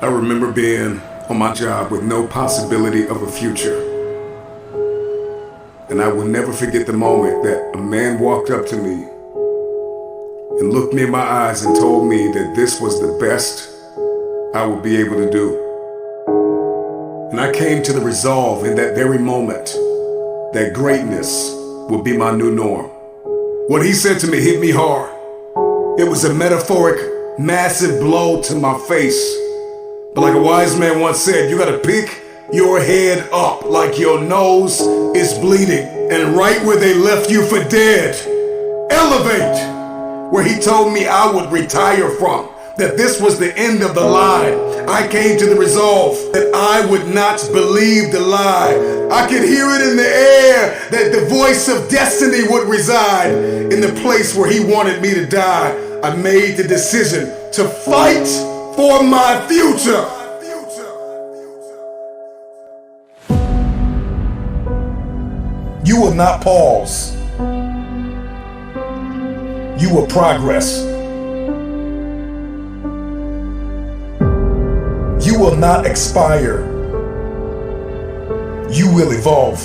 I remember being on my job with no possibility of a future. And I will never forget the moment that a man walked up to me and looked me in my eyes and told me that this was the best I would be able to do. And I came to the resolve in that very moment that greatness would be my new norm. What he said to me hit me hard. It was a metaphoric, massive blow to my face. But like a wise man once said, you gotta pick your head up like your nose is bleeding. And right where they left you for dead, elevate. Where he told me I would retire from, that this was the end of the line. I came to the resolve that I would not believe the lie. I could hear it in the air that the voice of destiny would reside in the place where he wanted me to die. I made the decision to fight for my future. You will not pause. You will progress. You will not expire. You will evolve.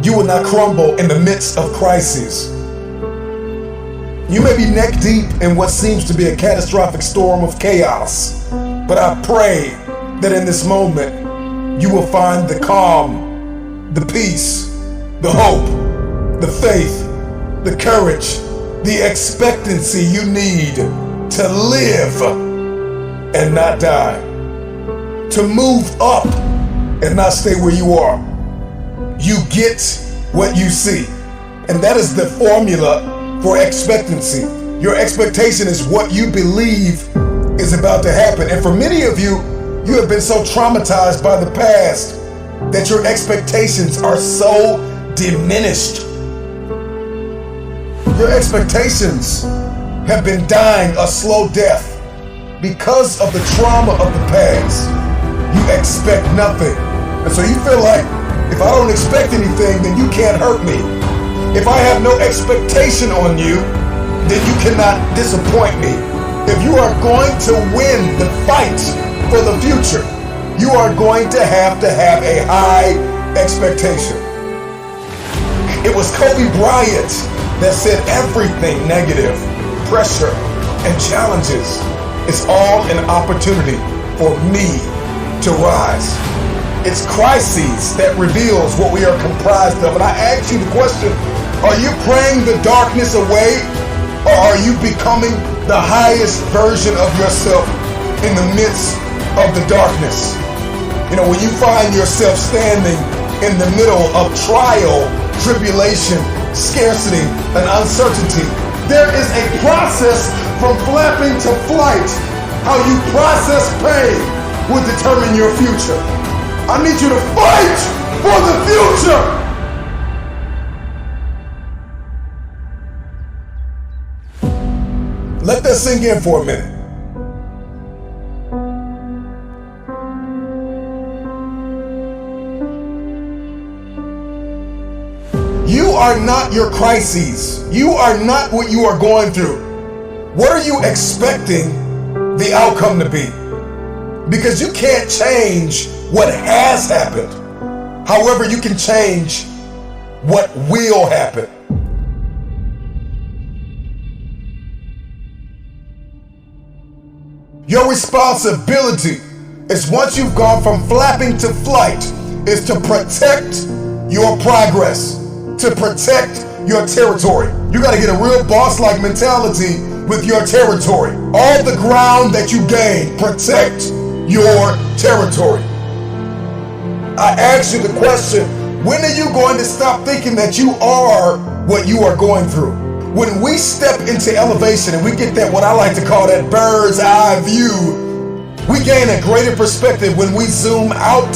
You will not crumble in the midst of crises. You may be neck deep in what seems to be a catastrophic storm of chaos, but I pray that in this moment you will find the calm, the peace, the hope, the faith, the courage, the expectancy you need to live and not die, to move up and not stay where you are. You get what you see, and that is the formula for expectancy. Your expectation is what you believe is about to happen. And for many of you, you have been so traumatized by the past that your expectations are so diminished. Your expectations have been dying a slow death because of the trauma of the past. You expect nothing. And so you feel like, if I don't expect anything, then you can't hurt me. If I have no expectation on you, then you cannot disappoint me. If you are going to win the fight for the future, you are going to have a high expectation. It was Kobe Bryant that said everything negative, pressure, and challenges is all an opportunity for me to rise. It's crises that reveals what we are comprised of. And I ask you the question, are you praying the darkness away, or are you becoming the highest version of yourself in the midst of the darkness? You know, when you find yourself standing in the middle of trial, tribulation, scarcity, and uncertainty, there is a process from flapping to flight. How you process pain will determine your future. I need you to fight for the future. Let that sink in for a minute. You are not your crises. You are not what you are going through. What are you expecting the outcome to be? Because you can't change what has happened. However, you can change what will happen. Your responsibility is, once you've gone from flapping to flight, is to protect your progress, to protect your territory. You gotta get a real boss-like mentality with your territory. All the ground that you gain, protect your territory. I ask you the question, when are you going to stop thinking that you are what you are going through? When we step into elevation and we get that, what I like to call that bird's eye view, we gain a greater perspective when we zoom out.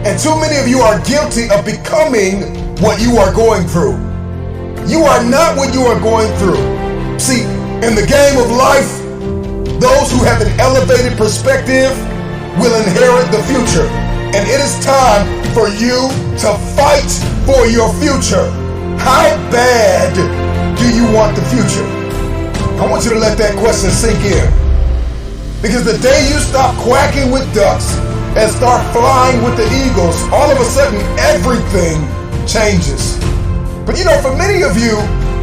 And too many of you are guilty of becoming what you are going through. You are not what you are going through. See, in the game of life, those who have an elevated perspective will inherit the future. And it is time for you to fight for your future. How bad do you want the future? I want you to let that question sink in. Because the day you stop quacking with ducks and start flying with the eagles, all of a sudden everything changes. But for many of you,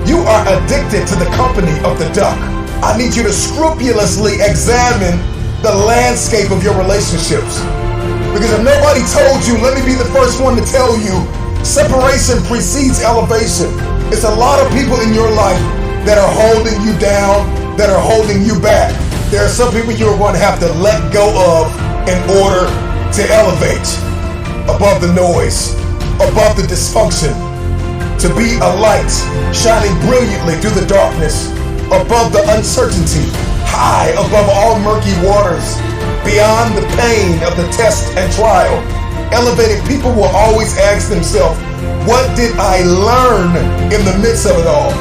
you are addicted to the company of the duck. I need you to scrupulously examine the landscape of your relationships. Because if nobody told you, let me be the first one to tell you, separation precedes elevation. It's a lot of people in your life that are holding you down, that are holding you back. There are some people you are going to have to let go of in order to elevate above the noise, above the dysfunction, to be a light shining brilliantly through the darkness, above the uncertainty, high above all murky waters, beyond the pain of the test and trial. Elevated people will always ask themselves, what did I learn in the midst of it all?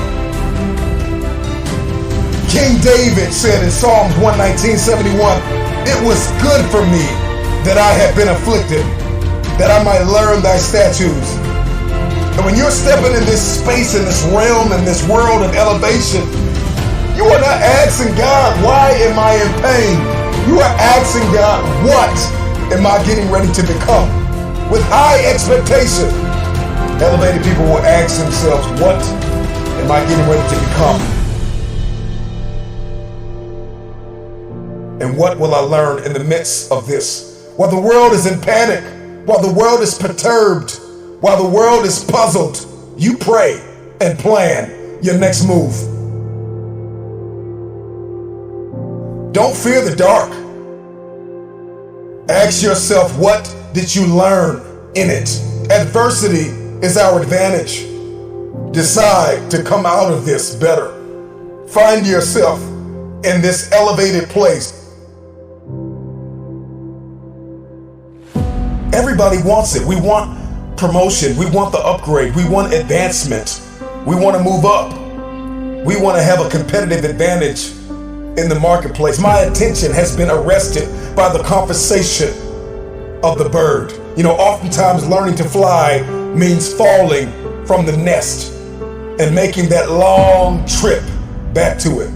King David said in Psalms 119:71, it was good for me that I had been afflicted, that I might learn thy statutes. And when you're stepping in this space, in this realm, in this world of elevation, you are not asking God, why am I in pain? You are asking God, what am I getting ready to become? With high expectation, elevated people will ask themselves, what am I getting ready to become? And what will I learn in the midst of this? While the world is in panic, while the world is perturbed, while the world is puzzled, you pray and plan your next move. Don't fear the dark. Ask yourself, what did you learn in it? Adversity is our advantage. Decide to come out of this better. Find yourself in this elevated place. Everybody wants it. We want promotion. We want the upgrade. We want advancement. We want to move up. We want to have a competitive advantage in the marketplace. My attention has been arrested by the conversation of the bird. Oftentimes learning to fly means falling from the nest and making that long trip back to it.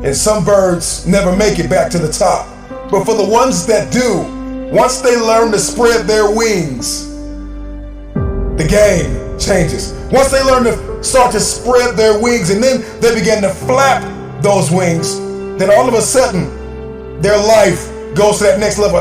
And some birds never make it back to the top. But for the ones that do, once they learn to spread their wings, the game changes. Once they learn to start to spread their wings and then they begin to flap those wings, then all of a sudden their life goes to that next level.